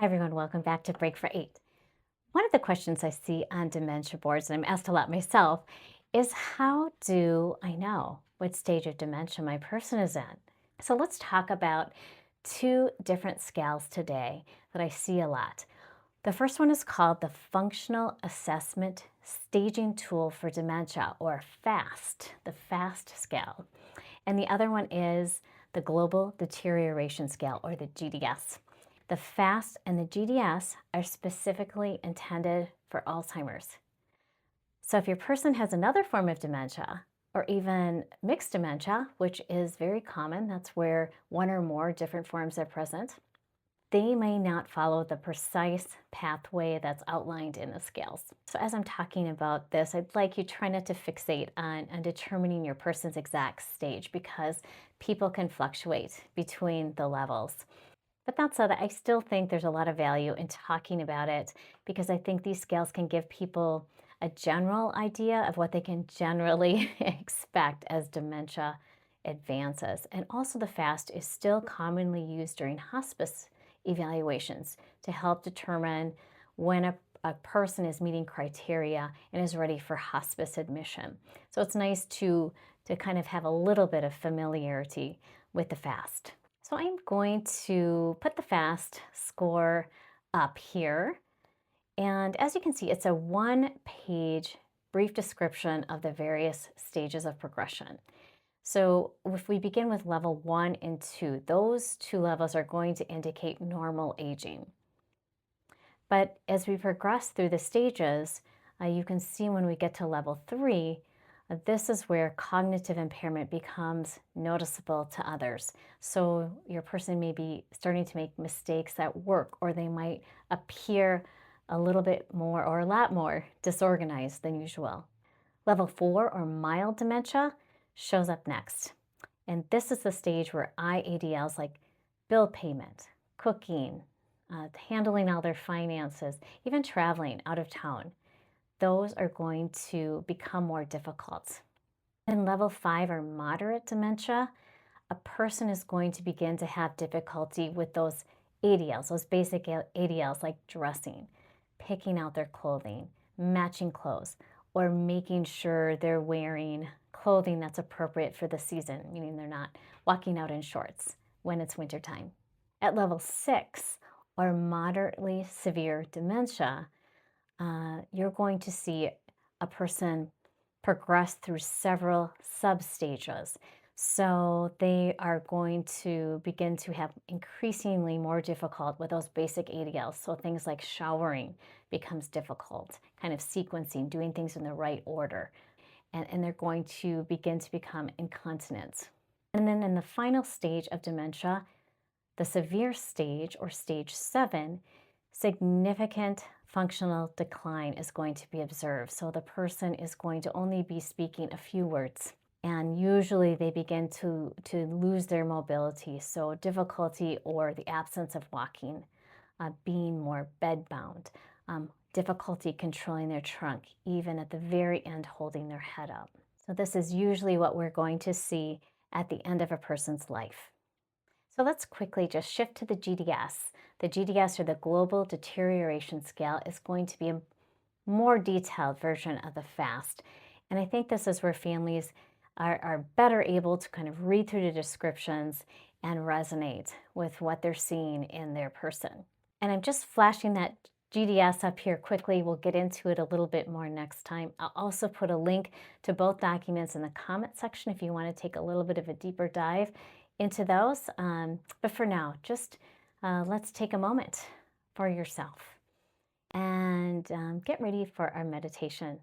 Hi everyone, welcome back to Break for 8. One of the questions I see on dementia boards, and I'm asked a lot myself, is how do I know what stage of dementia my person is in? So let's talk about two different scales today that I see a lot. The first one is called the Functional Assessment Staging Tool for Dementia, or FAST, the FAST scale. And the other one is the Global Deterioration Scale, or the GDS. The FAST and the GDS are specifically intended for Alzheimer's. So if your person has another form of dementia, or even mixed dementia, which is very common, that's where one or more different forms are present, they may not follow the precise pathway that's outlined in the scales. So as I'm talking about this, I'd like you try not to fixate on determining your person's exact stage, because people can fluctuate between the levels. But that said, I still think there's a lot of value in talking about it, because I think these scales can give people a general idea of what they can generally expect as dementia advances. And also the FAST is still commonly used during hospice evaluations to help determine when a person is meeting criteria and is ready for hospice admission. So it's nice to kind of have a little bit of familiarity with the FAST. So I'm going to put the FAST score up here. And as you can see, it's a one-page brief description of the various stages of progression. So if we begin with level 1 and 2, those two levels are going to indicate normal aging. But as we progress through the stages, you can see when we get to level 3, this is where cognitive impairment becomes noticeable to others. So your person may be starting to make mistakes at work, or they might appear a little bit more or a lot more disorganized than usual. Level 4, or mild dementia, shows up next. And this is the stage where IADLs like bill payment, cooking, handling all their finances, even traveling out of town, those are going to become more difficult. In level 5, or moderate dementia, a person is going to begin to have difficulty with those ADLs, those basic ADLs like dressing, picking out their clothing, matching clothes, or making sure they're wearing clothing that's appropriate for the season, meaning they're not walking out in shorts when it's wintertime. At level 6, or moderately severe dementia, you're going to see a person progress through several sub-stages. So they are going to begin to have increasingly more difficult with those basic ADLs. So things like showering becomes difficult, kind of sequencing, doing things in the right order. And they're going to begin to become incontinent. And then in the final stage of dementia, the severe stage, or stage 7, significant functional decline is going to be observed. So the person is going to only be speaking a few words, and usually they begin to lose their mobility. So difficulty or the absence of walking, being more bedbound, difficulty controlling their trunk, even at the very end holding their head up. So this is usually what we're going to see at the end of a person's life. So let's quickly just shift to the GDS. The GDS, or the Global Deterioration Scale, is going to be a more detailed version of the FAST. And I think this is where families are better able to kind of read through the descriptions and resonate with what they're seeing in their person. And I'm just flashing that GDS up here quickly. We'll get into it a little bit more next time. I'll also put a link to both documents in the comment section if you want to take a little bit of a deeper dive into those. But for now, just let's take a moment for yourself and get ready for our meditation.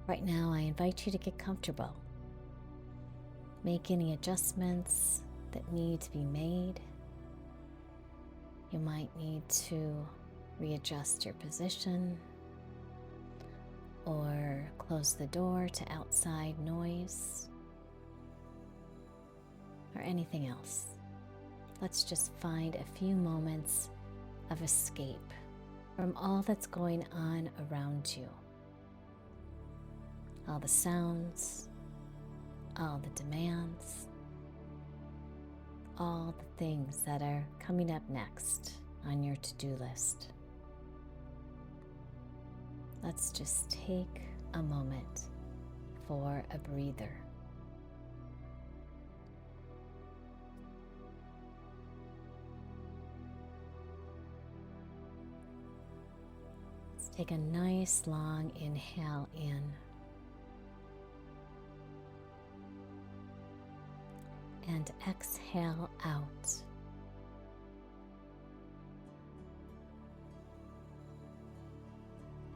Right now, I invite you to get comfortable. Make any adjustments that need to be made. You might need to readjust your position or close the door to outside noise or anything else. Let's just find a few moments of escape from all that's going on around you. all the sounds, all the demands, all the things that are coming up next on your to-do list. Let's just take a moment for a breather. Let's take a nice long inhale in. And exhale out.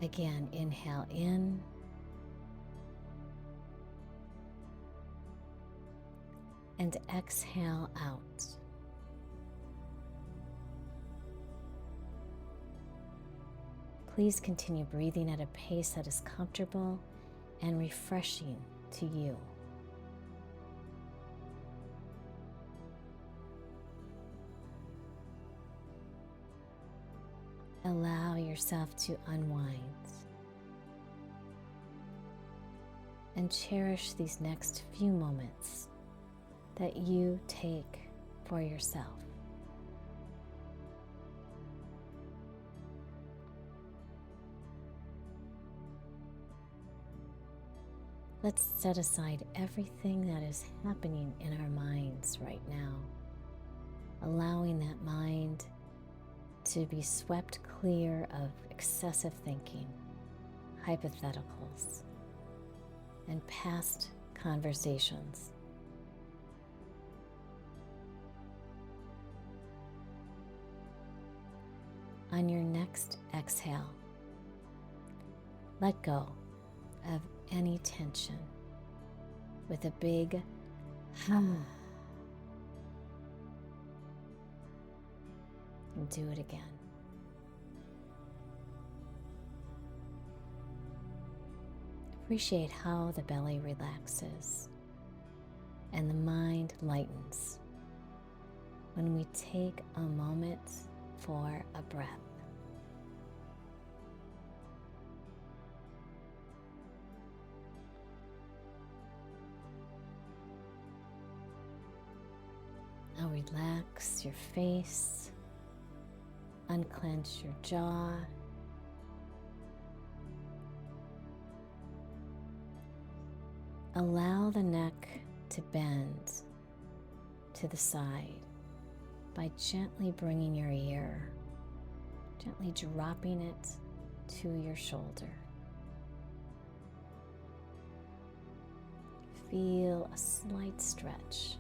Again, inhale in. And exhale out. Please continue breathing at a pace that is comfortable and refreshing to you. Allow yourself to unwind and cherish these next few moments that you take for yourself. Let's set aside everything that is happening in our minds right now, allowing that mind to be swept clear of excessive thinking, hypotheticals, and past conversations. On your next exhale, let go of any tension with a big and do it again. Appreciate how the belly relaxes and the mind lightens when we take a moment for a breath. Now relax your face, unclench your jaw, allow the neck to bend to the side by gently bringing your ear, gently dropping it to your shoulder. Feel a slight stretch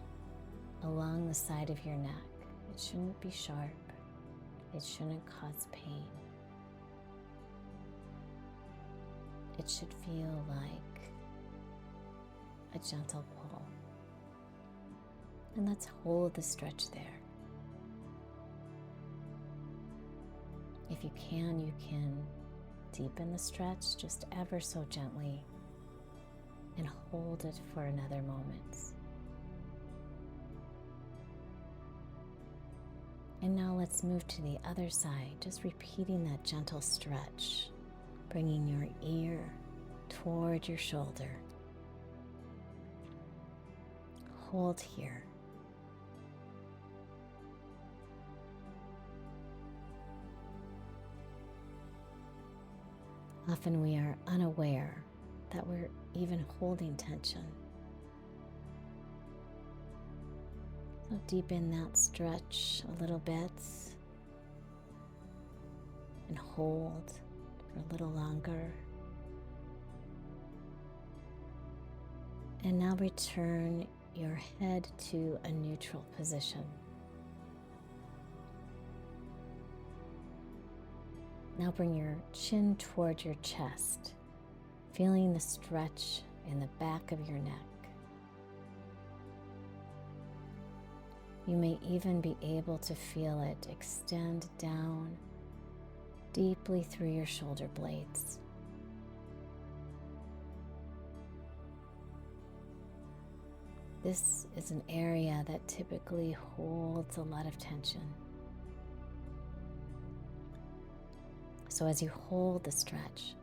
along the side of your neck. It shouldn't be sharp. It shouldn't cause pain. It should feel like a gentle pull. And let's hold the stretch there. If you can deepen the stretch just ever so gently and hold it for another moment. And now let's move to the other side, just repeating that gentle stretch, bringing your ear toward your shoulder. Hold here. Often we are unaware that we're even holding tension. So deepen that stretch a little bit and hold for a little longer. And now return your head to a neutral position. Now bring your chin toward your chest, feeling the stretch in the back of your neck. You may even be able to feel it extend down deeply through your shoulder blades. This is an area that typically holds a lot of tension. So as you hold the stretch,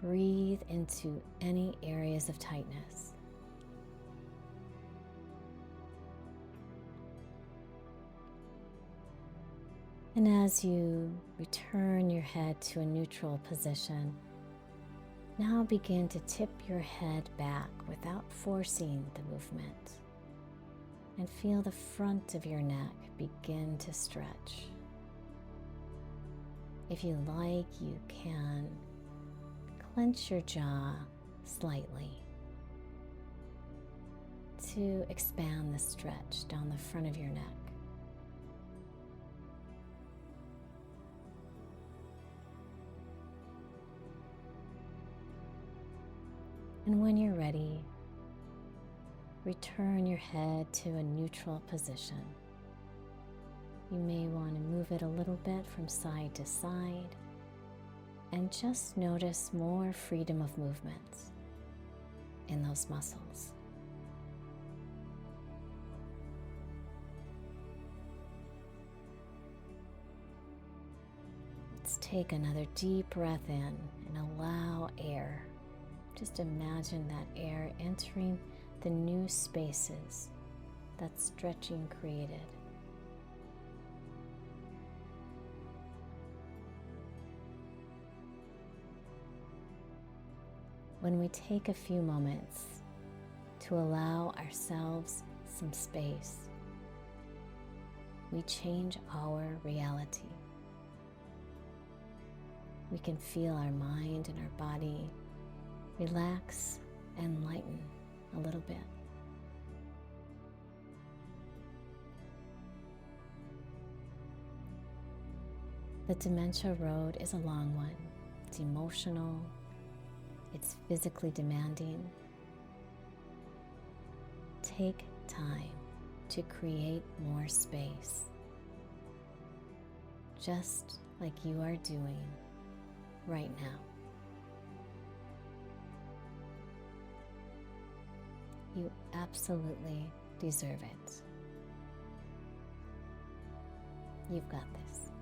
breathe into any areas of tightness. And as you return your head to a neutral position, now begin to tip your head back without forcing the movement. And feel the front of your neck begin to stretch. If you like, you can clench your jaw slightly to expand the stretch down the front of your neck. And when you're ready, return your head to a neutral position. You may want to move it a little bit from side to side and just notice more freedom of movement in those muscles. Let's take another deep breath in and allow air. Just imagine that air entering the new spaces that stretching created. When we take a few moments to allow ourselves some space, we change our reality. We can feel our mind and our body relax and lighten a little bit. The dementia road is a long one. It's emotional, it's physically demanding. Take time to create more space, just like you are doing right now. You absolutely deserve it. You've got this.